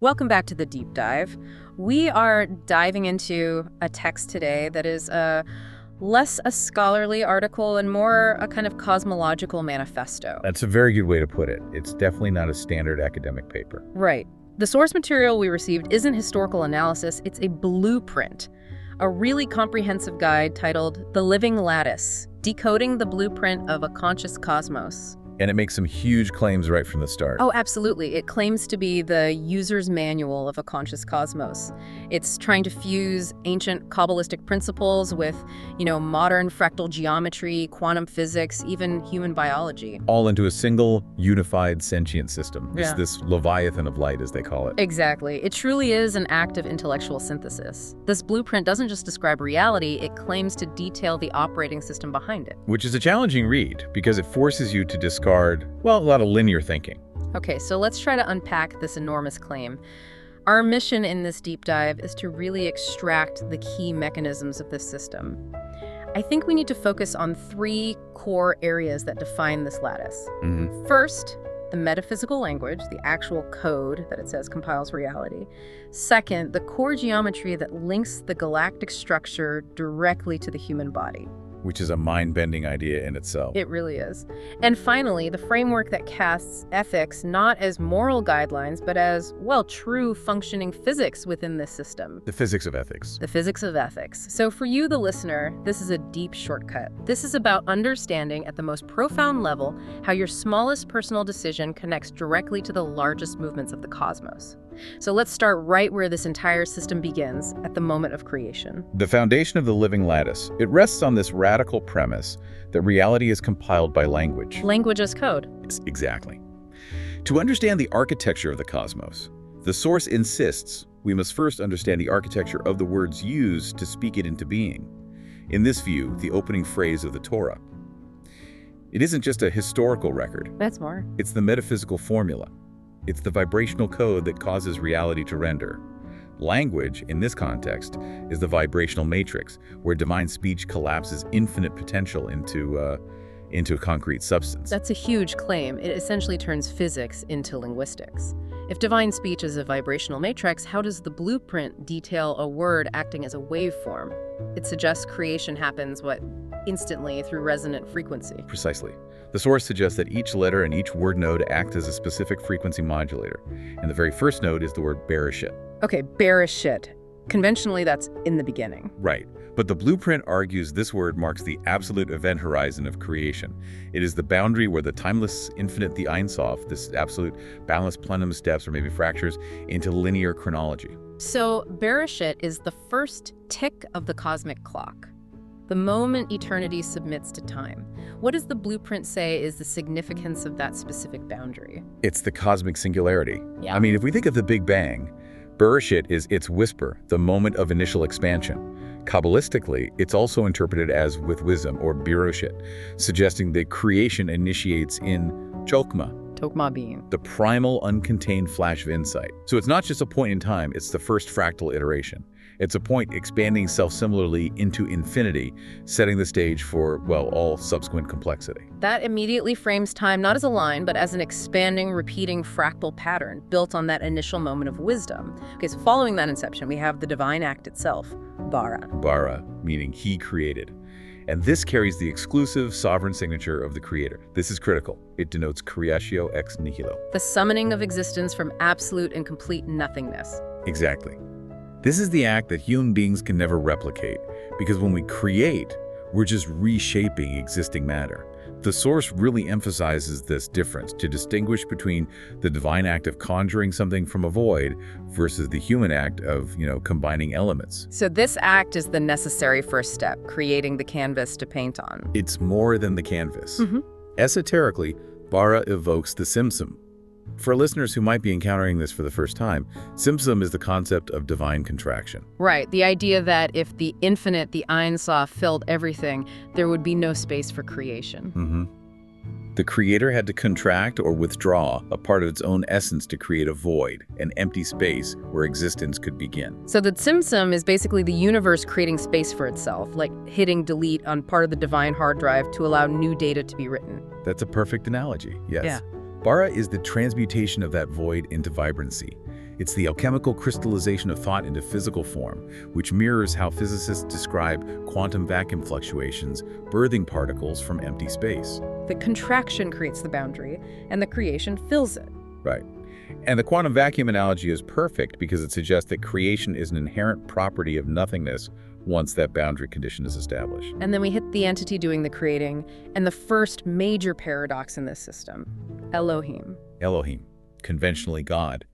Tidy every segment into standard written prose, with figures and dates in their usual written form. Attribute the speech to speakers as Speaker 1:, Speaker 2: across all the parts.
Speaker 1: Welcome back to the deep dive. We are diving into a text today that is less a scholarly article and more a kind of cosmological manifesto.
Speaker 2: That's a very good way to put it. It's definitely not a standard academic paper.
Speaker 1: Right. The source material we received isn't historical analysis, it's a blueprint, a really comprehensive guide titled The Living Lattice, Decoding the Blueprint of a Conscious Cosmos.
Speaker 2: And it makes some huge claims right from the start.
Speaker 1: Oh, absolutely. It claims to be the user's manual of a conscious cosmos. It's trying to fuse ancient Kabbalistic principles with, modern fractal geometry, quantum physics, even human biology.
Speaker 2: All into a single, unified, sentient system.
Speaker 1: Yeah.
Speaker 2: This Leviathan of light, as they call it.
Speaker 1: Exactly. It truly is an act of intellectual synthesis. This blueprint doesn't just describe reality, it claims to detail the operating system behind it.
Speaker 2: Which is a challenging read, because it forces you to discard, a lot of linear thinking.
Speaker 1: Okay, so let's try to unpack this enormous claim. Our mission in this deep dive is to really extract the key mechanisms of this system. I think we need to focus on three core areas that define this lattice. First, the metaphysical language, the actual code that it says compiles reality. Second, the core geometry that links the galactic structure directly to the human body.
Speaker 2: Which is a mind-bending idea in itself.
Speaker 1: It really is. And finally, the framework that casts ethics not as moral guidelines, but as, true functioning physics within this system.
Speaker 2: The physics of ethics.
Speaker 1: The physics of ethics. So for you, the listener, this is a deep shortcut. This is about understanding at the most profound level how your smallest personal decision connects directly to the largest movements of the cosmos. So let's start right where this entire system begins, at the moment of creation.
Speaker 2: The foundation of the living lattice. It rests on this radical premise that reality is compiled by language.
Speaker 1: Language as code.
Speaker 2: Exactly. To understand the architecture of the cosmos, the source insists we must first understand the architecture of the words used to speak it into being. In this view, the opening phrase of the Torah. It isn't just a historical record.
Speaker 1: That's more.
Speaker 2: It's the metaphysical formula. It's the vibrational code that causes reality to render. Language, in this context, is the vibrational matrix, where divine speech collapses infinite potential into a concrete substance.
Speaker 1: That's a huge claim. It essentially turns physics into linguistics. If divine speech is a vibrational matrix, how does the blueprint detail a word acting as a waveform? It suggests creation happens, instantly through resonant frequency.
Speaker 2: Precisely. The source suggests that each letter and each word node act as a specific frequency modulator. And the very first node is the word Bereshit.
Speaker 1: Okay, Bereshit. Conventionally, that's in the beginning.
Speaker 2: Right. But the blueprint argues this word marks the absolute event horizon of creation. It is the boundary where the timeless, infinite, the Ein Sof, this absolute balance plenum steps or maybe fractures into linear chronology.
Speaker 1: So Bereshit is the first tick of the cosmic clock. The moment eternity submits to time. What does the blueprint say is the significance of that specific boundary?
Speaker 2: It's the cosmic singularity.
Speaker 1: Yeah.
Speaker 2: I mean, if we think of the Big Bang, Bereshit is its whisper, the moment of initial expansion. Kabbalistically, it's also interpreted as with wisdom, or Beroshit, suggesting that creation initiates in Chokmah,
Speaker 1: Tokmah being
Speaker 2: the primal, uncontained flash of insight. So it's not just a point in time, it's the first fractal iteration. It's a point expanding self-similarly into infinity, setting the stage for, all subsequent complexity.
Speaker 1: That immediately frames time not as a line, but as an expanding, repeating fractal pattern built on that initial moment of wisdom. Okay, so following that inception, we have the divine act itself, bara.
Speaker 2: Bara, meaning he created. And this carries the exclusive sovereign signature of the creator. This is critical. It denotes creatio ex nihilo.
Speaker 1: The summoning of existence from absolute and complete nothingness.
Speaker 2: Exactly. This is the act that human beings can never replicate, because when we create, we're just reshaping existing matter. The source really emphasizes this difference to distinguish between the divine act of conjuring something from a void versus the human act of, combining elements.
Speaker 1: So this act is the necessary first step, creating the canvas to paint on.
Speaker 2: It's more than the canvas. Esoterically, bara evokes the Simsum. For listeners who might be encountering this for the first time, Simsum is the concept of divine contraction.
Speaker 1: Right, the idea that if the infinite, the Ein Sof, filled everything, there would be no space for creation.
Speaker 2: The creator had to contract or withdraw a part of its own essence to create a void, an empty space where existence could begin.
Speaker 1: So the Simsum is basically the universe creating space for itself, like hitting delete on part of the divine hard drive to allow new data to be written.
Speaker 2: That's a perfect analogy, yes.
Speaker 1: Yeah.
Speaker 2: Bara is the transmutation of that void into vibrancy. It's the alchemical crystallization of thought into physical form, which mirrors how physicists describe quantum vacuum fluctuations, birthing particles from empty space.
Speaker 1: The contraction creates the boundary, and the creation fills it.
Speaker 2: Right. And the quantum vacuum analogy is perfect because it suggests that creation is an inherent property of nothingness once that boundary condition is established.
Speaker 1: And then we hit the entity doing the creating, and the first major paradox in this system, Elohim.
Speaker 2: Elohim, conventionally God.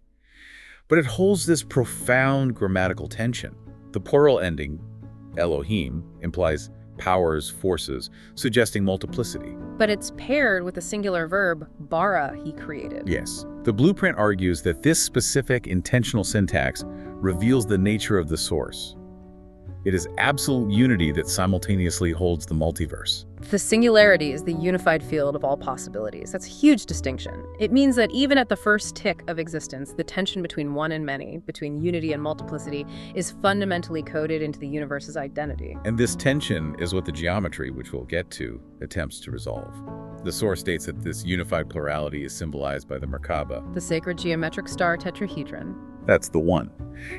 Speaker 2: But it holds this profound grammatical tension. The plural ending, Elohim, implies powers, forces, suggesting multiplicity.
Speaker 1: But it's paired with the singular verb, bara, he created.
Speaker 2: Yes. The blueprint argues that this specific intentional syntax reveals the nature of the source. It is absolute unity that simultaneously holds the multiverse.
Speaker 1: The singularity is the unified field of all possibilities. That's a huge distinction. It means that even at the first tick of existence, the tension between one and many, between unity and multiplicity, is fundamentally coded into the universe's identity.
Speaker 2: And this tension is what the geometry, which we'll get to, attempts to resolve. The source states that this unified plurality is symbolized by the Merkaba,
Speaker 1: the sacred geometric star tetrahedron.
Speaker 2: That's the one.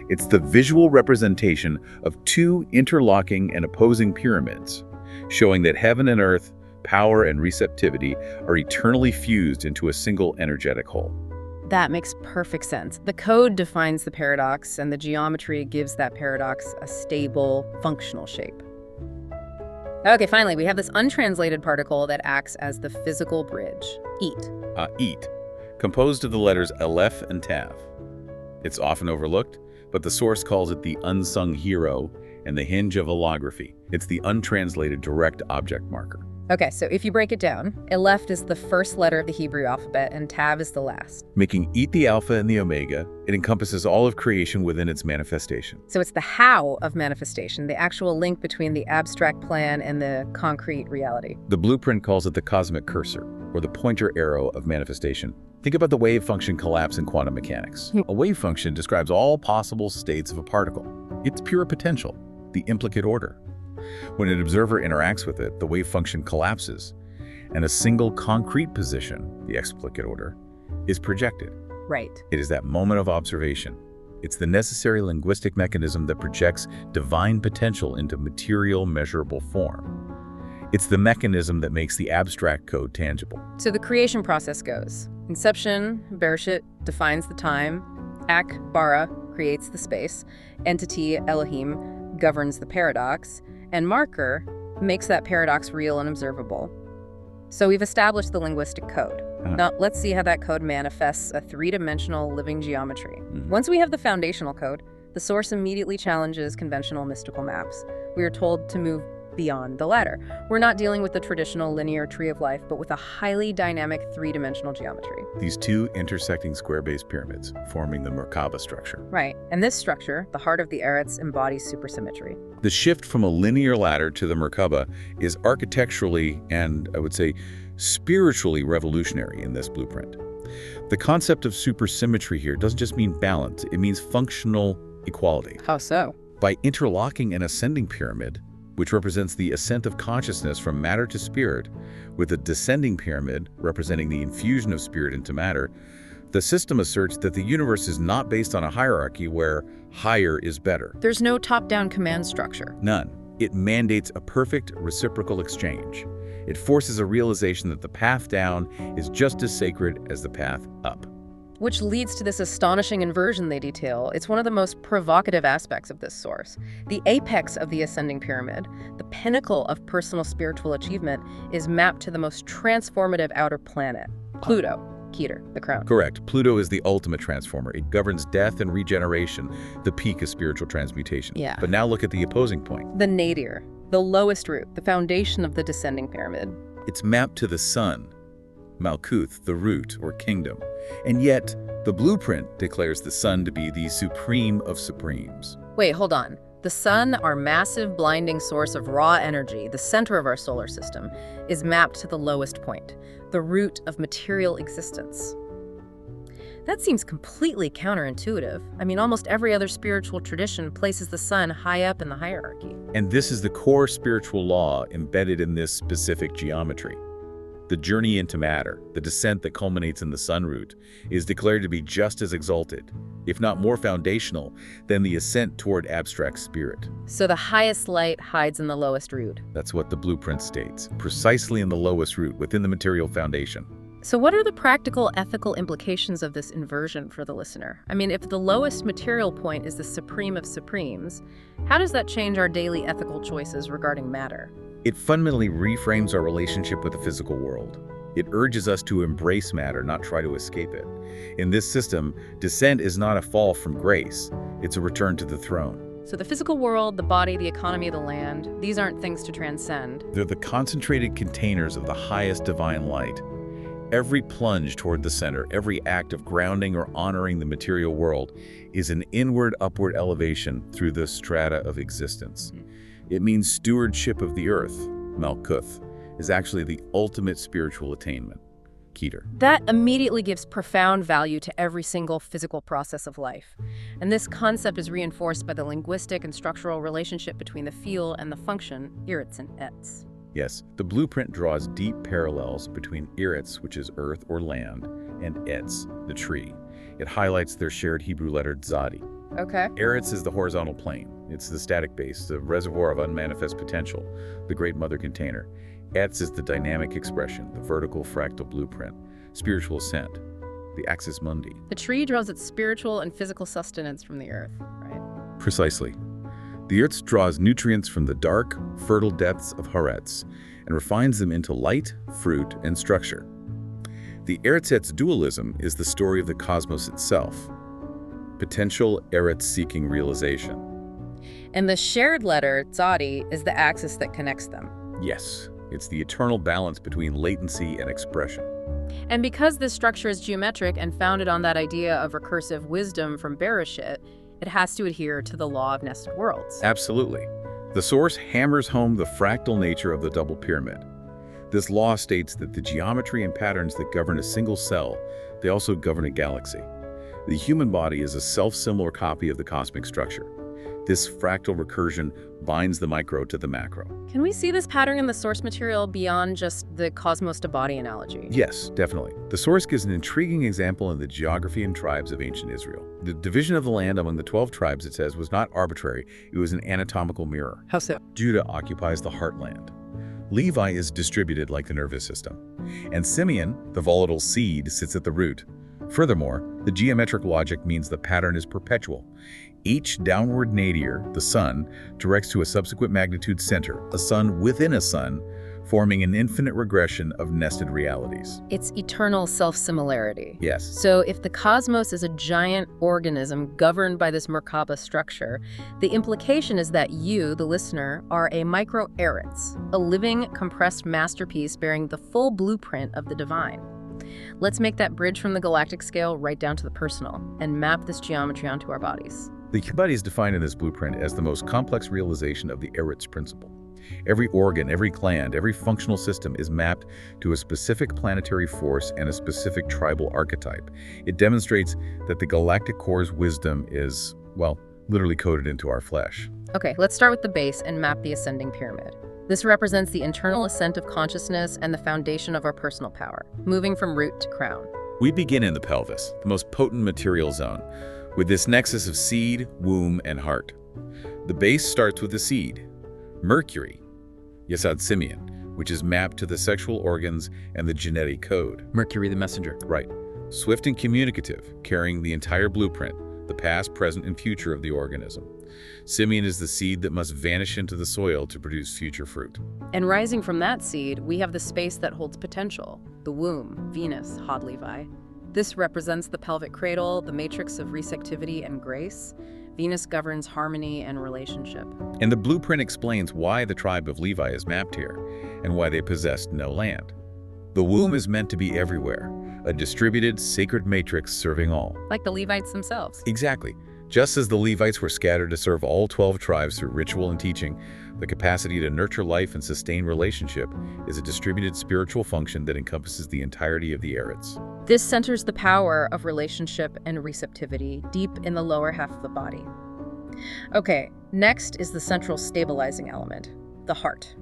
Speaker 2: It's the visual representation of two interlocking and opposing pyramids, showing that heaven and earth, power and receptivity are eternally fused into a single energetic whole.
Speaker 1: That makes perfect sense. The code defines the paradox, and the geometry gives that paradox a stable, functional shape. Okay, finally, we have this untranslated particle that acts as the physical bridge, eat.
Speaker 2: Eat, composed of the letters Aleph and Tav. It's often overlooked, but the source calls it the unsung hero and the hinge of allography. It's the untranslated direct object marker.
Speaker 1: Okay, so if you break it down, Aleph is the first letter of the Hebrew alphabet, and Tav is the last.
Speaker 2: Making eat the alpha and the omega, it encompasses all of creation within its manifestation.
Speaker 1: So it's the how of manifestation, the actual link between the abstract plan and the concrete reality.
Speaker 2: The blueprint calls it the cosmic cursor, or the pointer arrow of manifestation. Think about the wave function collapse in quantum mechanics. A wave function describes all possible states of a particle. It's pure potential, the implicate order. When an observer interacts with it, the wave function collapses, and a single concrete position, the explicate order, is projected.
Speaker 1: Right.
Speaker 2: It is that moment of observation. It's the necessary linguistic mechanism that projects divine potential into material, measurable form. It's the mechanism that makes the abstract code tangible.
Speaker 1: So the creation process goes. Inception, Bereshit, defines the time. Ak, bara, creates the space. Entity, Elohim, governs the paradox. And marker makes that paradox real and observable. So we've established the linguistic code. Now let's see how that code manifests a three-dimensional living geometry. Once we have the foundational code, the source immediately challenges conventional mystical maps. We are told to move beyond the latter. We're not dealing with the traditional linear tree of life, but with a highly dynamic three-dimensional geometry.
Speaker 2: These two intersecting square-based pyramids forming the Merkaba structure.
Speaker 1: Right, and this structure, the heart of the Eretz, embodies supersymmetry.
Speaker 2: The shift from a linear ladder to the Merkaba is architecturally and, I would say, spiritually revolutionary in this blueprint. The concept of supersymmetry here doesn't just mean balance, it means functional equality.
Speaker 1: How so?
Speaker 2: By interlocking an ascending pyramid, which represents the ascent of consciousness from matter to spirit, with a descending pyramid representing the infusion of spirit into matter, the system asserts that the universe is not based on a hierarchy where higher is better.
Speaker 1: There's no top-down command structure.
Speaker 2: None. It mandates a perfect reciprocal exchange. It forces a realization that the path down is just as sacred as the path up.
Speaker 1: Which leads to this astonishing inversion they detail. It's one of the most provocative aspects of this source. The apex of the ascending pyramid, the pinnacle of personal spiritual achievement, is mapped to the most transformative outer planet, Pluto, Keter, the crown.
Speaker 2: Correct. Pluto is the ultimate transformer. It governs death and regeneration, the peak of spiritual transmutation.
Speaker 1: Yeah.
Speaker 2: But now look at the opposing point.
Speaker 1: The nadir, the lowest root, the foundation of the descending pyramid.
Speaker 2: It's mapped to the sun, Malkuth, the root or kingdom. And yet, the blueprint declares the sun to be the supreme of supremes.
Speaker 1: Wait, hold on. The sun, our massive blinding source of raw energy, the center of our solar system, is mapped to the lowest point, the root of material existence. That seems completely counterintuitive. I mean, almost every other spiritual tradition places the sun high up in the hierarchy.
Speaker 2: And this is the core spiritual law embedded in this specific geometry. The journey into matter, the descent that culminates in the sun root, is declared to be just as exalted, if not more foundational, than the ascent toward abstract spirit.
Speaker 1: So the highest light hides in the lowest root.
Speaker 2: That's what the blueprint states, precisely in the lowest root within the material foundation.
Speaker 1: So what are the practical ethical implications of this inversion for the listener? I mean, if the lowest material point is the supreme of supremes, how does that change our daily ethical choices regarding matter?
Speaker 2: It fundamentally reframes our relationship with the physical world. It urges us to embrace matter, not try to escape it. In this system, descent is not a fall from grace, it's a return to the throne.
Speaker 1: So the physical world, the body, the economy of the land, these aren't things to transcend.
Speaker 2: They're the concentrated containers of the highest divine light. Every plunge toward the center, every act of grounding or honoring the material world is an inward, upward elevation through the strata of existence. It means stewardship of the earth, Malkuth, is actually the ultimate spiritual attainment, Keter.
Speaker 1: That immediately gives profound value to every single physical process of life. And this concept is reinforced by the linguistic and structural relationship between the feel and the function, Eretz and Etz.
Speaker 2: Yes, the blueprint draws deep parallels between Eretz, which is earth or land, and Etz, the tree. It highlights their shared Hebrew letter Tzadi.
Speaker 1: Okay.
Speaker 2: Eretz is the horizontal plane. It's the static base, the reservoir of unmanifest potential, the great mother container. Etz is the dynamic expression, the vertical fractal blueprint, spiritual ascent, the axis mundi.
Speaker 1: The tree draws its spiritual and physical sustenance from the earth, right?
Speaker 2: Precisely. The earth draws nutrients from the dark, fertile depths of Eretz and refines them into light, fruit, and structure. The Eretz-Etz dualism is the story of the cosmos itself. Potential Eretz-seeking realization.
Speaker 1: And the shared letter, Tzadi, is the axis that connects them.
Speaker 2: Yes, it's the eternal balance between latency and expression.
Speaker 1: And because this structure is geometric and founded on that idea of recursive wisdom from Bereshit, it has to adhere to the law of nested worlds.
Speaker 2: Absolutely. The source hammers home the fractal nature of the double pyramid. This law states that the geometry and patterns that govern a single cell, they also govern a galaxy. The human body is a self-similar copy of the cosmic structure. This fractal recursion binds the micro to the macro.
Speaker 1: Can we see this pattern in the source material beyond just the cosmos to body analogy?
Speaker 2: Yes, definitely. The source gives an intriguing example in the geography and tribes of ancient Israel. The division of the land among the 12 tribes, it says, was not arbitrary. It was an anatomical mirror.
Speaker 1: How so?
Speaker 2: Judah occupies the heartland. Levi is distributed like the nervous system. And Simeon, the volatile seed, sits at the root. Furthermore, the geometric logic means the pattern is perpetual. Each downward nadir, the sun, directs to a subsequent magnitude center, a sun within a sun, forming an infinite regression of nested realities.
Speaker 1: It's eternal self-similarity.
Speaker 2: Yes.
Speaker 1: So if the cosmos is a giant organism governed by this Merkaba structure, the implication is that you, the listener, are a micro-Eretz, a living, compressed masterpiece bearing the full blueprint of the divine. Let's make that bridge from the galactic scale right down to the personal and map this geometry onto our bodies.
Speaker 2: The body is defined in this blueprint as the most complex realization of the Eretz principle. Every organ, every gland, every functional system is mapped to a specific planetary force and a specific tribal archetype. It demonstrates that the galactic core's wisdom is, well, literally coded into our flesh.
Speaker 1: Okay, let's start with the base and map the ascending pyramid. This represents the internal ascent of consciousness and the foundation of our personal power, moving from root to crown.
Speaker 2: We begin in the pelvis, the most potent material zone, with this nexus of seed, womb, and heart. The base starts with the seed, Mercury, Yesod Simeon, which is mapped to the sexual organs and the genetic code.
Speaker 3: Mercury the messenger.
Speaker 2: Right. Swift and communicative, carrying the entire blueprint, the past, present, and future of the organism. Simeon is the seed that must vanish into the soil to produce future fruit.
Speaker 1: And rising from that seed, we have the space that holds potential, the womb, Venus, Hod Levi. This represents the pelvic cradle, the matrix of receptivity and grace. Venus governs harmony and relationship.
Speaker 2: And the blueprint explains why the tribe of Levi is mapped here, and why they possessed no land. The womb is meant to be everywhere, a distributed, sacred matrix serving all.
Speaker 1: Like the Levites themselves.
Speaker 2: Exactly. Just as the Levites were scattered to serve all 12 tribes through ritual and teaching, the capacity to nurture life and sustain relationship is a distributed spiritual function that encompasses the entirety of the Eretz.
Speaker 1: This centers the power of relationship and receptivity deep in the lower half of the body. Okay, next is the central stabilizing element, the heart,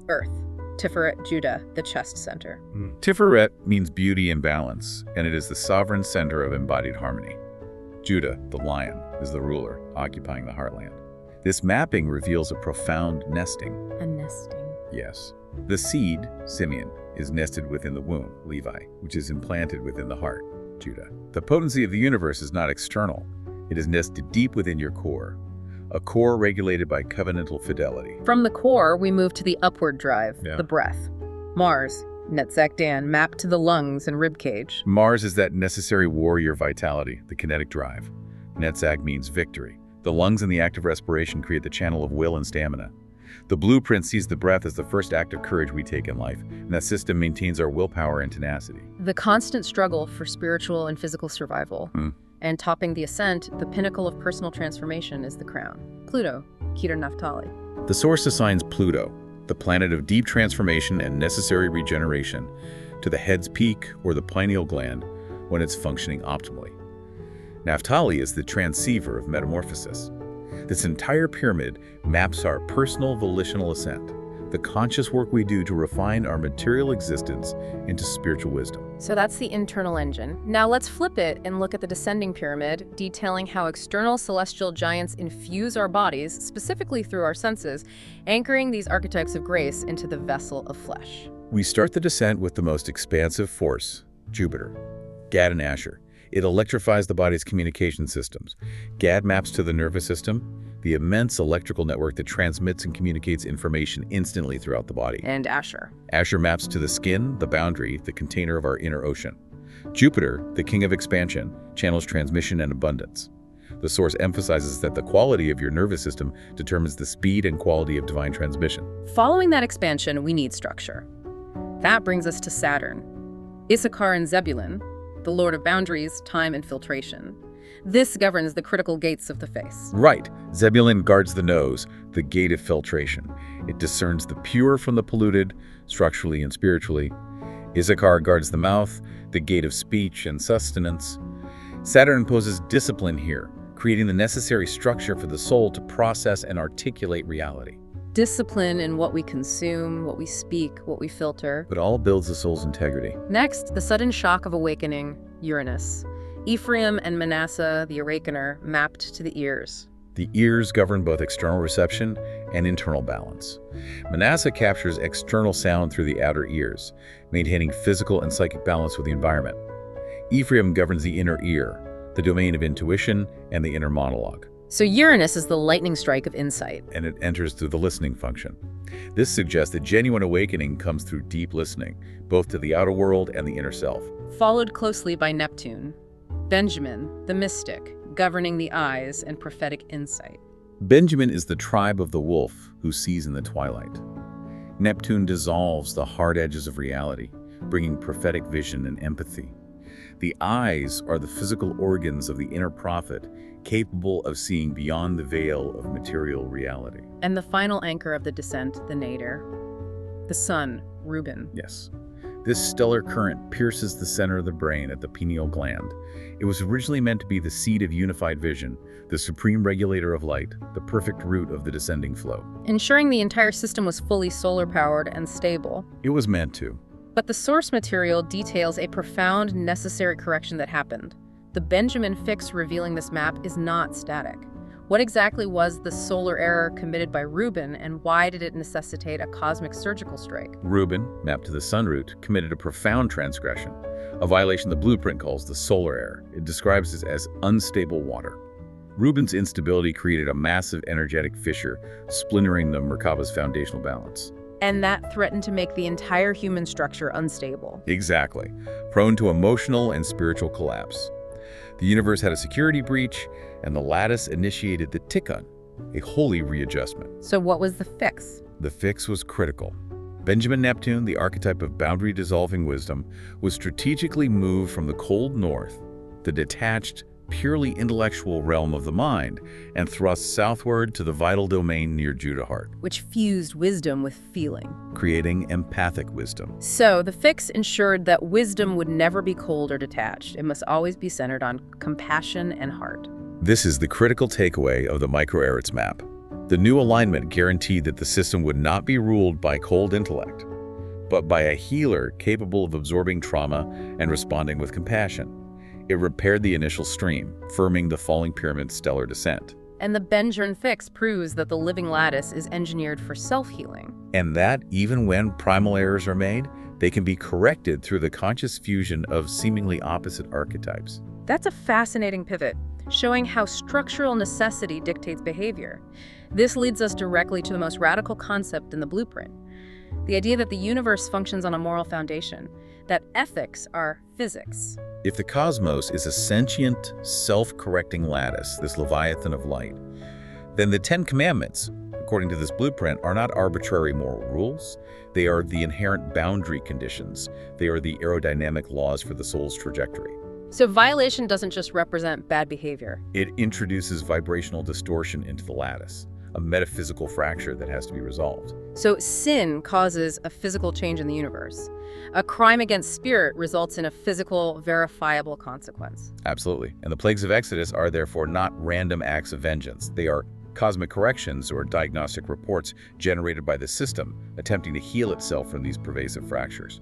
Speaker 1: earth. Tiferet, Judah, the chest center.
Speaker 2: Tiferet means beauty and balance, and it is the sovereign center of embodied harmony. Judah, the lion, is the ruler, occupying the heartland. This mapping reveals a profound nesting.
Speaker 1: A nesting.
Speaker 2: Yes. The seed, Simeon, is nested within the womb, Levi, which is implanted within the heart, Judah. The potency of the universe is not external. It is nested deep within your core, a core regulated by covenantal fidelity.
Speaker 1: From the core, we move to the upward drive, the breath. Mars, Netzach Dan, mapped to the lungs and ribcage.
Speaker 2: Mars is that necessary warrior vitality, the kinetic drive. Netzach means victory. The lungs and the act of respiration create the channel of will and stamina. The blueprint sees the breath as the first act of courage we take in life, and that system maintains our willpower and tenacity.
Speaker 1: The constant struggle for spiritual and physical survival. And topping the ascent, the pinnacle of personal transformation is the crown. Pluto, Keter Naphtali.
Speaker 2: The source assigns Pluto, the planet of deep transformation and necessary regeneration, to the head's peak or the pineal gland when it's functioning optimally. Naphtali is the transceiver of metamorphosis. This entire pyramid maps our personal volitional ascent, the conscious work we do to refine our material existence into spiritual wisdom.
Speaker 1: So that's the internal engine. Now let's flip it and look at the descending pyramid, detailing how external celestial giants infuse our bodies, specifically through our senses, anchoring these archetypes of grace into the vessel of flesh.
Speaker 2: We start the descent with the most expansive force, Jupiter, Gad and Asher. It electrifies the body's communication systems. Gad maps to the nervous system, the immense electrical network that transmits and communicates information instantly throughout the body.
Speaker 1: And Asher.
Speaker 2: Asher maps to the skin, the boundary, the container of our inner ocean. Jupiter, the king of expansion, channels transmission and abundance. The source emphasizes that the quality of your nervous system determines the speed and quality of divine transmission.
Speaker 1: Following that expansion, we need structure. That brings us to Saturn. Issachar and Zebulun, the lord of boundaries, time, and filtration. This governs the critical gates of the face.
Speaker 2: Right. Zebulun guards the nose, the gate of filtration. It discerns the pure from the polluted, structurally and spiritually. Issachar guards the mouth, the gate of speech and sustenance. Saturn imposes discipline here, creating the necessary structure for the soul to process and articulate reality.
Speaker 1: Discipline in what we consume, what we speak, what we filter.
Speaker 2: But all builds the soul's integrity.
Speaker 1: Next, the sudden shock of awakening, Uranus. Ephraim and Manasseh, the awakener, mapped to the ears.
Speaker 2: The ears govern both external reception and internal balance. Manasseh captures external sound through the outer ears, maintaining physical and psychic balance with the environment. Ephraim governs the inner ear, the domain of intuition and the inner monologue.
Speaker 1: So Uranus is the lightning strike of insight.
Speaker 2: And it enters through the listening function. This suggests that genuine awakening comes through deep listening, both to the outer world and the inner self.
Speaker 1: Followed closely by Neptune. Benjamin, the mystic, governing the eyes and prophetic insight.
Speaker 2: Benjamin is the tribe of the wolf who sees in the twilight. Neptune dissolves the hard edges of reality, bringing prophetic vision and empathy. The eyes are the physical organs of the inner prophet, capable of seeing beyond the veil of material reality.
Speaker 1: And the final anchor of the descent, the nadir. The sun, Reuben.
Speaker 2: Yes. This stellar current pierces the center of the brain at the pineal gland. It was originally meant to be the seat of unified vision, the supreme regulator of light, the perfect root of the descending flow.
Speaker 1: Ensuring the entire system was fully solar-powered and stable.
Speaker 2: It was meant to.
Speaker 1: But the source material details a profound, necessary correction that happened. The Benjamin fix revealing this map is not static. What exactly was the solar error committed by Reuben, and why did it necessitate a cosmic surgical strike?
Speaker 2: Reuben, mapped to the sun root, committed a profound transgression, a violation the blueprint calls the solar error. It describes it as unstable water. Reuben's instability created a massive energetic fissure, splintering the Merkava's foundational balance.
Speaker 1: And that threatened to make the entire human structure unstable.
Speaker 2: Exactly, prone to emotional and spiritual collapse. The universe had a security breach, and the lattice initiated the tikkun, a holy readjustment.
Speaker 1: So what was the fix?
Speaker 2: The fix was critical. Benjamin Neptune, the archetype of boundary-dissolving wisdom, was strategically moved from the cold north, the detached, purely intellectual realm of the mind, and thrust southward to the vital domain near Judah heart,
Speaker 1: which fused wisdom with feeling,
Speaker 2: creating empathic wisdom.
Speaker 1: So the fix ensured that wisdom would never be cold or detached. It must always be centered on compassion and heart.
Speaker 2: This is the critical takeaway of the micro-Eretz map. The new alignment guaranteed that the system would not be ruled by cold intellect, but by a healer capable of absorbing trauma and responding with compassion. It repaired the initial stream, firming the falling pyramid's stellar descent.
Speaker 1: And the Benjamin fix proves that the living lattice is engineered for self-healing.
Speaker 2: And that, even when primal errors are made, they can be corrected through the conscious fusion of seemingly opposite archetypes.
Speaker 1: That's a fascinating pivot, showing how structural necessity dictates behavior. This leads us directly to the most radical concept in the blueprint: the idea that the universe functions on a moral foundation, that ethics are physics.
Speaker 2: If the cosmos is a sentient, self-correcting lattice, this Leviathan of light, then the Ten Commandments, according to this blueprint, are not arbitrary moral rules. They are the inherent boundary conditions. They are the aerodynamic laws for the soul's trajectory.
Speaker 1: So violation doesn't just represent bad behavior.
Speaker 2: It introduces vibrational distortion into the lattice, a metaphysical fracture that has to be resolved.
Speaker 1: So sin causes a physical change in the universe. A crime against spirit results in a physical, verifiable consequence.
Speaker 2: Absolutely. And the plagues of Exodus are therefore not random acts of vengeance. They are cosmic corrections or diagnostic reports generated by the system, attempting to heal itself from these pervasive fractures.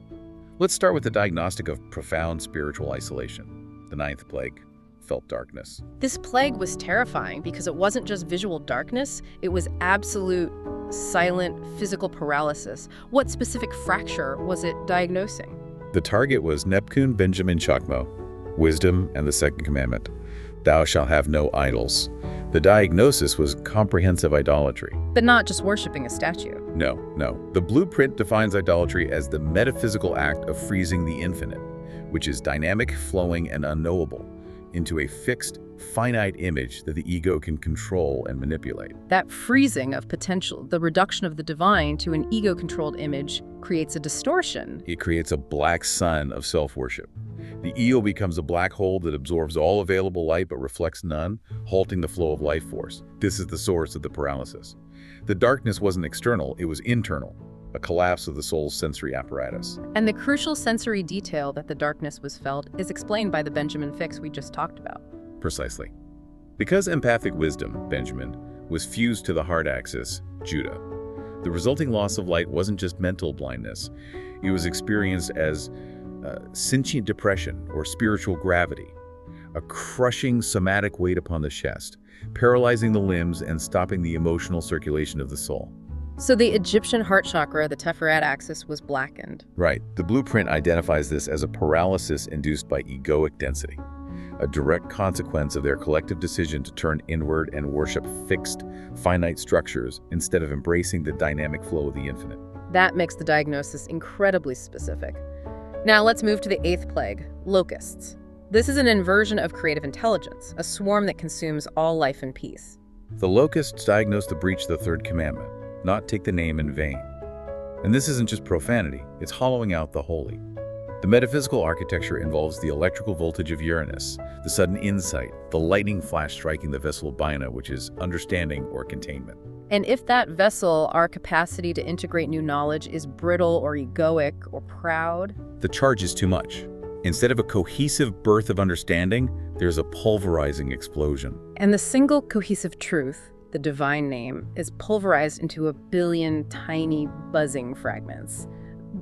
Speaker 2: Let's start with the diagnostic of profound spiritual isolation. The ninth plague, felt darkness.
Speaker 1: This plague was terrifying because it wasn't just visual darkness, it was absolute, silent, physical paralysis. What specific fracture was it diagnosing?
Speaker 2: The target was Nepkun Benjamin Chakmo, wisdom and the second commandment. Thou shalt have no idols. The diagnosis was comprehensive idolatry.
Speaker 1: But not just worshiping a statue.
Speaker 2: No. The blueprint defines idolatry as the metaphysical act of freezing the infinite, which is dynamic, flowing, and unknowable, into a fixed, finite image that the ego can control and manipulate.
Speaker 1: That freezing of potential, the reduction of the divine to an ego-controlled image, creates a distortion.
Speaker 2: It creates a black sun of self-worship. The ego becomes a black hole that absorbs all available light but reflects none, halting the flow of life force. This is the source of the paralysis. The darkness wasn't external, it was internal, a collapse of the soul's sensory apparatus.
Speaker 1: And the crucial sensory detail that the darkness was felt is explained by the Benjamin fix we just talked about.
Speaker 2: Precisely. Because empathic wisdom, Benjamin, was fused to the heart axis, Judah, the resulting loss of light wasn't just mental blindness. It was experienced as sentient depression or spiritual gravity, a crushing somatic weight upon the chest, paralyzing the limbs and stopping the emotional circulation of the soul.
Speaker 1: So the Egyptian heart chakra, the Teferet axis, was blackened.
Speaker 2: Right. The blueprint identifies this as a paralysis induced by egoic density, a direct consequence of their collective decision to turn inward and worship fixed, finite structures instead of embracing the dynamic flow of the infinite.
Speaker 1: That makes the diagnosis incredibly specific. Now let's move to the eighth plague, locusts. This is an inversion of creative intelligence, a swarm that consumes all life in peace.
Speaker 2: The locusts diagnose the breach of the third commandment, not take the name in vain. And this isn't just profanity, it's hollowing out the holy. The metaphysical architecture involves the electrical voltage of Uranus, the sudden insight, the lightning flash striking the vessel of Bina, which is understanding or containment.
Speaker 1: And if that vessel, our capacity to integrate new knowledge, is brittle or egoic or proud,
Speaker 2: the charge is too much. Instead of a cohesive birth of understanding, there's a pulverizing explosion.
Speaker 1: And the single cohesive truth, the divine name, is pulverized into a billion tiny buzzing fragments.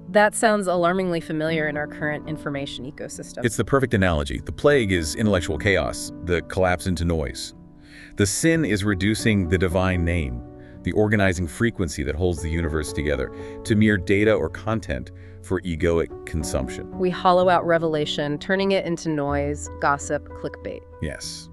Speaker 1: That sounds alarmingly familiar in our current information ecosystem.
Speaker 2: It's the perfect analogy. The plague is intellectual chaos, the collapse into noise. The sin is reducing the divine name, the organizing frequency that holds the universe together, to mere data or content for egoic consumption.
Speaker 1: We hollow out revelation, turning it into noise, gossip, clickbait.
Speaker 2: Yes.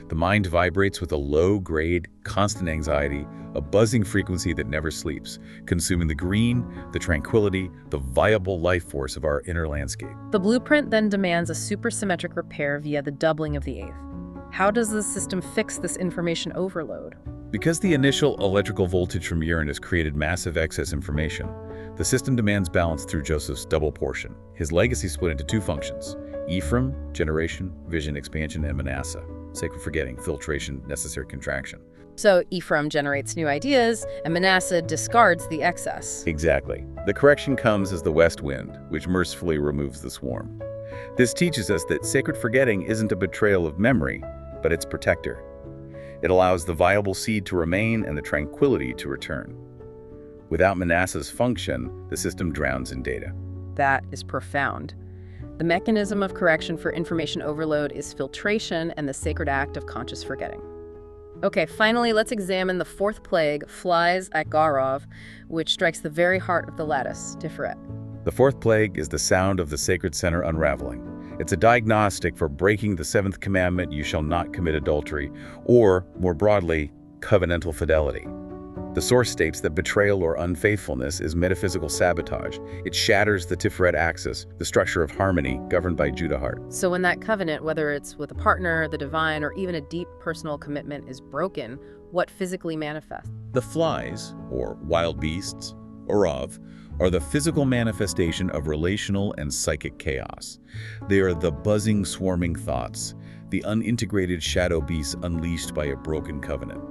Speaker 2: The mind vibrates with a low-grade, constant anxiety, a buzzing frequency that never sleeps, consuming the green, the tranquility, the viable life force of our inner landscape.
Speaker 1: The blueprint then demands a supersymmetric repair via the doubling of the eighth. How does the system fix this information overload?
Speaker 2: Because the initial electrical voltage from Uranus created massive excess information, the system demands balance through Joseph's double portion. His legacy split into two functions: Ephraim, generation, vision, expansion, and Manasseh, sacred forgetting, filtration, necessary contraction.
Speaker 1: So Ephraim generates new ideas, and Manasseh discards the excess.
Speaker 2: Exactly. The correction comes as the west wind, which mercifully removes the swarm. This teaches us that sacred forgetting isn't a betrayal of memory, but its protector. It allows the viable seed to remain and the tranquility to return. Without Manasseh's function, the system drowns in data.
Speaker 1: That is profound. The mechanism of correction for information overload is filtration and the sacred act of conscious forgetting. Okay, finally, let's examine the fourth plague, flies at Garov, which strikes the very heart of the lattice, Tiferet.
Speaker 2: The fourth plague is the sound of the sacred center unraveling. It's a diagnostic for breaking the seventh commandment, you shall not commit adultery, or, more broadly, covenantal fidelity. The source states that betrayal or unfaithfulness is metaphysical sabotage. It shatters the Tiferet axis, the structure of harmony governed by Judah heart.
Speaker 1: So when that covenant, whether it's with a partner, the divine, or even a deep personal commitment is broken, what physically manifests?
Speaker 2: The flies, or wild beasts, Orav, are the physical manifestation of relational and psychic chaos. They are the buzzing, swarming thoughts, the unintegrated shadow beasts unleashed by a broken covenant.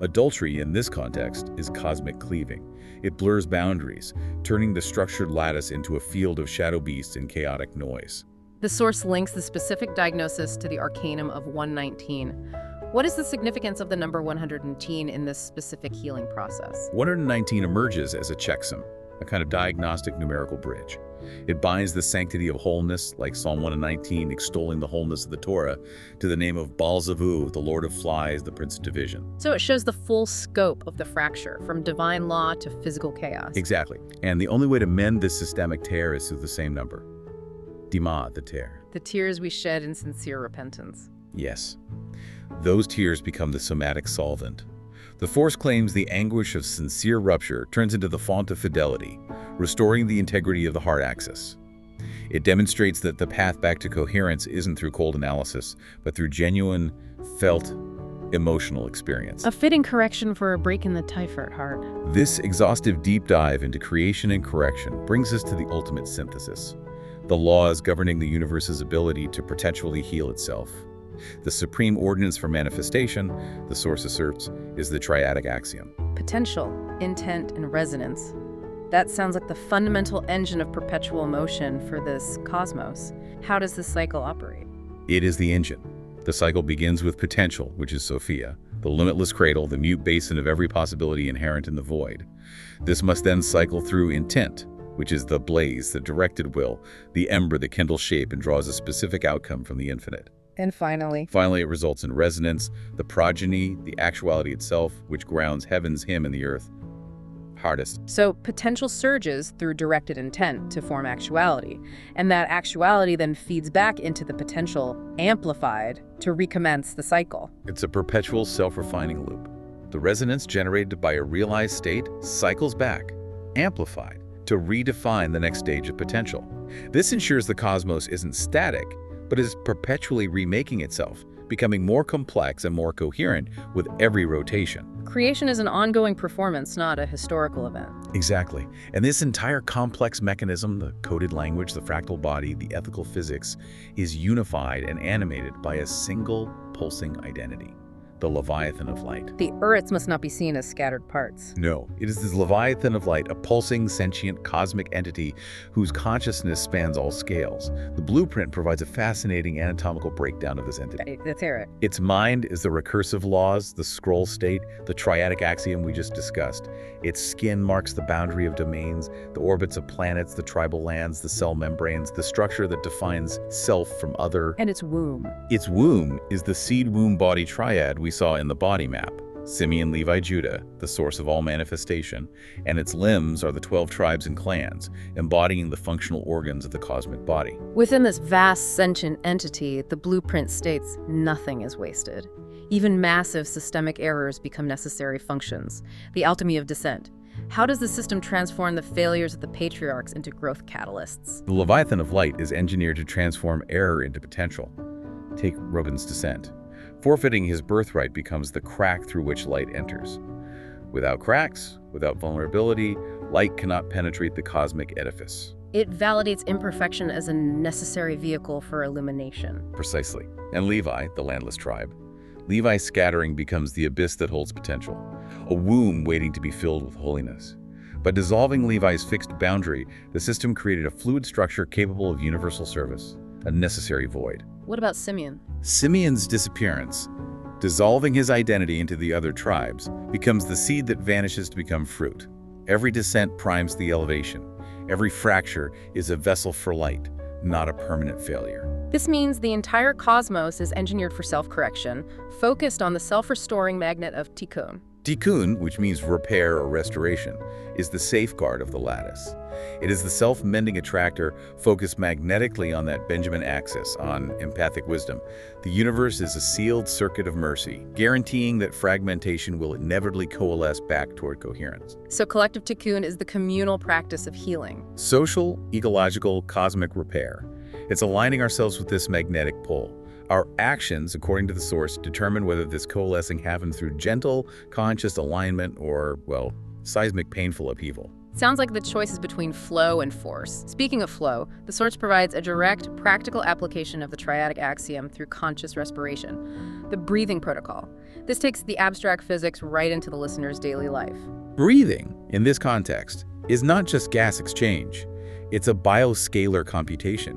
Speaker 2: Adultery, in this context, is cosmic cleaving. It blurs boundaries, turning the structured lattice into a field of shadow beasts and chaotic noise.
Speaker 1: The source links the specific diagnosis to the arcanum of 119. What is the significance of the number 119 in this specific healing process?
Speaker 2: 119 emerges as a checksum, a kind of diagnostic numerical bridge. It binds the sanctity of wholeness, like Psalm 119 extolling the wholeness of the Torah, to the name of Baal-Zevu, the Lord of Flies, the Prince of Division.
Speaker 1: So it shows the full scope of the fracture, from divine law to physical chaos.
Speaker 2: Exactly. And the only way to mend this systemic tear is through the same number. Dima, the tear.
Speaker 1: The tears we shed in sincere repentance.
Speaker 2: Yes. Those tears become the somatic solvent. The Force claims the anguish of sincere rupture turns into the font of fidelity, restoring the integrity of the heart axis. It demonstrates that the path back to coherence isn't through cold analysis, but through genuine, felt, emotional experience.
Speaker 1: A fitting correction for a break in the Tiferet heart.
Speaker 2: This exhaustive deep dive into creation and correction brings us to the ultimate synthesis, the laws governing the universe's ability to perpetually heal itself. The supreme ordinance for manifestation, the source asserts, is the triadic axiom.
Speaker 1: Potential, intent, and resonance. That sounds like the fundamental engine of perpetual motion for this cosmos. How does this cycle operate?
Speaker 2: It is the engine. The cycle begins with potential, which is Sophia, the limitless cradle, the mute basin of every possibility inherent in the void. This must then cycle through intent, which is the blaze, the directed will, the ember that kindles shape and draws a specific outcome from the infinite.
Speaker 1: And finally,
Speaker 2: it results in resonance, the progeny, the actuality itself, which grounds heaven's hymn and the earth. Hardest.
Speaker 1: So potential surges through directed intent to form actuality, and that actuality then feeds back into the potential, amplified, to recommence the cycle.
Speaker 2: It's a perpetual self-refining loop. The resonance generated by a realized state cycles back, amplified, to redefine the next stage of potential. This ensures the cosmos isn't static, but is perpetually remaking itself, becoming more complex and more coherent with every rotation.
Speaker 1: Creation is an ongoing performance, not a historical event.
Speaker 2: Exactly. And this entire complex mechanism, the coded language, the fractal body, the ethical physics, is unified and animated by a single pulsing identity, the Leviathan of light.
Speaker 1: The Eretz must not be seen as scattered parts.
Speaker 2: No, it is this Leviathan of light, a pulsing, sentient, cosmic entity whose consciousness spans all scales. The blueprint provides a fascinating anatomical breakdown of this entity.
Speaker 1: Let's hear it.
Speaker 2: Its mind is the recursive laws, the scroll state, the triadic axiom we just discussed. Its skin marks the boundary of domains, the orbits of planets, the tribal lands, the cell membranes, the structure that defines self from other.
Speaker 1: And its womb.
Speaker 2: Its womb is the seed-womb-body triad we saw in the body map. Simeon, Levi, Judah, the source of all manifestation, and its limbs are the 12 tribes and clans, embodying the functional organs of the cosmic body.
Speaker 1: Within this vast sentient entity, the blueprint states nothing is wasted. Even massive systemic errors become necessary functions, the alchemy of descent. How does the system transform the failures of the patriarchs into growth catalysts?
Speaker 2: The Leviathan of light is engineered to transform error into potential. Take Reuben's descent. Forfeiting his birthright becomes the crack through which light enters. Without cracks, without vulnerability, light cannot penetrate the cosmic edifice.
Speaker 1: It validates imperfection as a necessary vehicle for illumination.
Speaker 2: Precisely. And Levi, the landless tribe. Levi's scattering becomes the abyss that holds potential, a womb waiting to be filled with holiness. By dissolving Levi's fixed boundary, the system created a fluid structure capable of universal service, a necessary void.
Speaker 1: What about Simeon?
Speaker 2: Simeon's disappearance, dissolving his identity into the other tribes, becomes the seed that vanishes to become fruit. Every descent primes the elevation. Every fracture is a vessel for light, not a permanent failure.
Speaker 1: This means the entire cosmos is engineered for self-correction, focused on the self-restoring magnet of Tikkun.
Speaker 2: Tikkun, which means repair or restoration, is the safeguard of the lattice. It is the self-mending attractor focused magnetically on that Benjamin axis, on empathic wisdom. The universe is a sealed circuit of mercy, guaranteeing that fragmentation will inevitably coalesce back toward coherence.
Speaker 1: So collective Tikkun is the communal practice of healing.
Speaker 2: Social, ecological, cosmic repair. It's aligning ourselves with this magnetic pull. Our actions, according to the source, determine whether this coalescing happens through gentle, conscious alignment or, well, seismic, painful upheaval.
Speaker 1: Sounds like the choice is between flow and force. Speaking of flow, the source provides a direct, practical application of the triadic axiom through conscious respiration, the breathing protocol. This takes the abstract physics right into the listener's daily life.
Speaker 2: Breathing, in this context, is not just gas exchange. It's a bioscalar computation.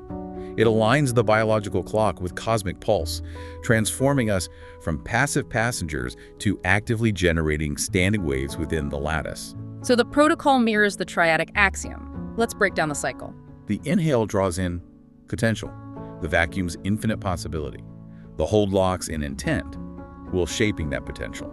Speaker 2: It aligns the biological clock with cosmic pulse, transforming us from passive passengers to actively generating standing waves within the lattice.
Speaker 1: So the protocol mirrors the triadic axiom. Let's break down the cycle.
Speaker 2: The inhale draws in potential, the vacuum's infinite possibility. The hold locks in intent, while shaping that potential.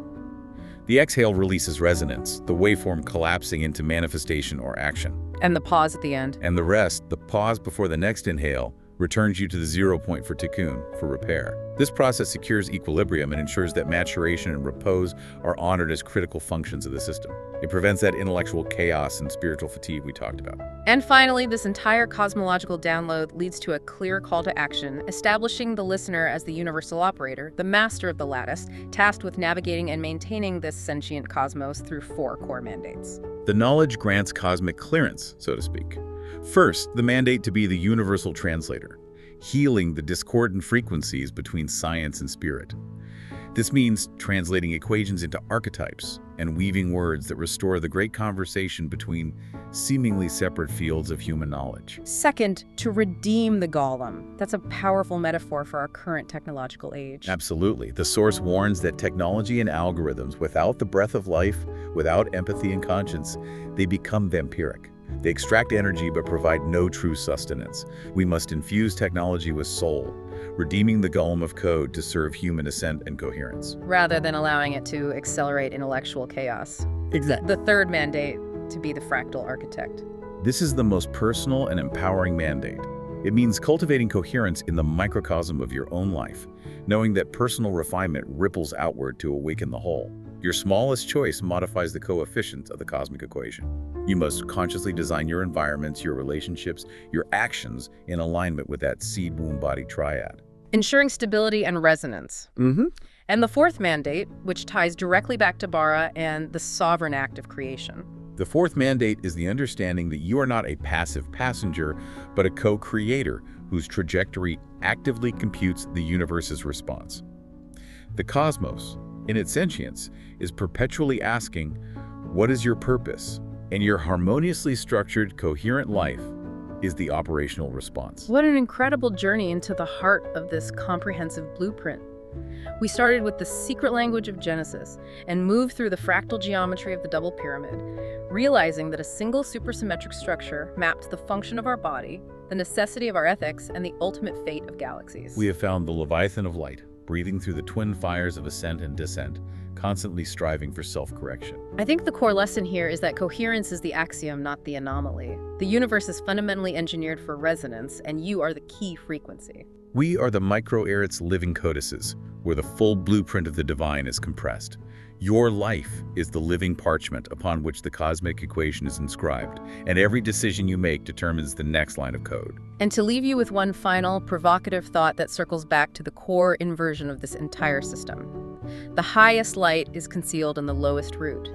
Speaker 2: The exhale releases resonance, the waveform collapsing into manifestation or action.
Speaker 1: And the pause at the end.
Speaker 2: And the rest, the pause before the next inhale, returns you to the 0 point for Tikkun, for repair. This process secures equilibrium and ensures that maturation and repose are honored as critical functions of the system. It prevents that intellectual chaos and spiritual fatigue we talked about.
Speaker 1: And finally, this entire cosmological download leads to a clear call to action, establishing the listener as the universal operator, the master of the lattice, tasked with navigating and maintaining this sentient cosmos through 4 core mandates.
Speaker 2: The knowledge grants cosmic clearance, so to speak. First, the mandate to be the universal translator, healing the discordant frequencies between science and spirit. This means translating equations into archetypes and weaving words that restore the great conversation between seemingly separate fields of human knowledge.
Speaker 1: Second, to redeem the golem. That's a powerful metaphor for our current technological age.
Speaker 2: Absolutely. The source warns that technology and algorithms, without the breath of life, without empathy and conscience, they become vampiric. They extract energy but provide no true sustenance. We must infuse technology with soul, redeeming the golem of code to serve human ascent and coherence.
Speaker 1: Rather than allowing it to accelerate intellectual chaos.
Speaker 2: Exactly.
Speaker 1: The third mandate, to be the fractal architect.
Speaker 2: This is the most personal and empowering mandate. It means cultivating coherence in the microcosm of your own life, knowing that personal refinement ripples outward to awaken the whole. Your smallest choice modifies the coefficient of the cosmic equation. You must consciously design your environments, your relationships, your actions in alignment with that seed womb body triad.
Speaker 1: Ensuring stability and resonance. And the fourth mandate, which ties directly back to Bara and the sovereign act of creation.
Speaker 2: The fourth mandate is the understanding that you are not a passive passenger, but a co-creator whose trajectory actively computes the universe's response. The cosmos, in its sentience, is perpetually asking, what is your purpose? And your harmoniously structured, coherent life is the operational response.
Speaker 1: What an incredible journey into the heart of this comprehensive blueprint. We started with the secret language of Genesis and moved through the fractal geometry of the double pyramid, realizing that a single supersymmetric structure mapped the function of our body, the necessity of our ethics, and the ultimate fate of galaxies.
Speaker 2: We have found the Leviathan of light, breathing through the twin fires of ascent and descent, constantly striving for self-correction.
Speaker 1: I think the core lesson here is that coherence is the axiom, not the anomaly. The universe is fundamentally engineered for resonance, and you are the key frequency.
Speaker 2: We are the micro-Eretz living codices, where the full blueprint of the divine is compressed. Your life is the living parchment upon which the cosmic equation is inscribed, and every decision you make determines the next line of code.
Speaker 1: And to leave you with one final, provocative thought that circles back to the core inversion of this entire system. The highest light is concealed in the lowest root.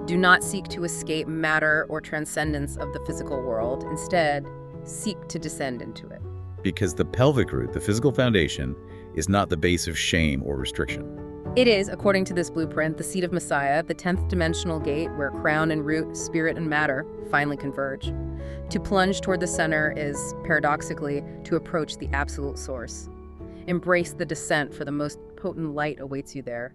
Speaker 1: Do not seek to escape matter or transcendence of the physical world. Instead, seek to descend into it.
Speaker 2: Because the pelvic root, the physical foundation, is not the base of shame or restriction.
Speaker 1: It is, according to this blueprint, the seat of Messiah, the 10th dimensional gate where crown and root, spirit and matter finally converge. To plunge toward the center is, paradoxically, to approach the absolute source. Embrace the descent, for the most potent light awaits you there.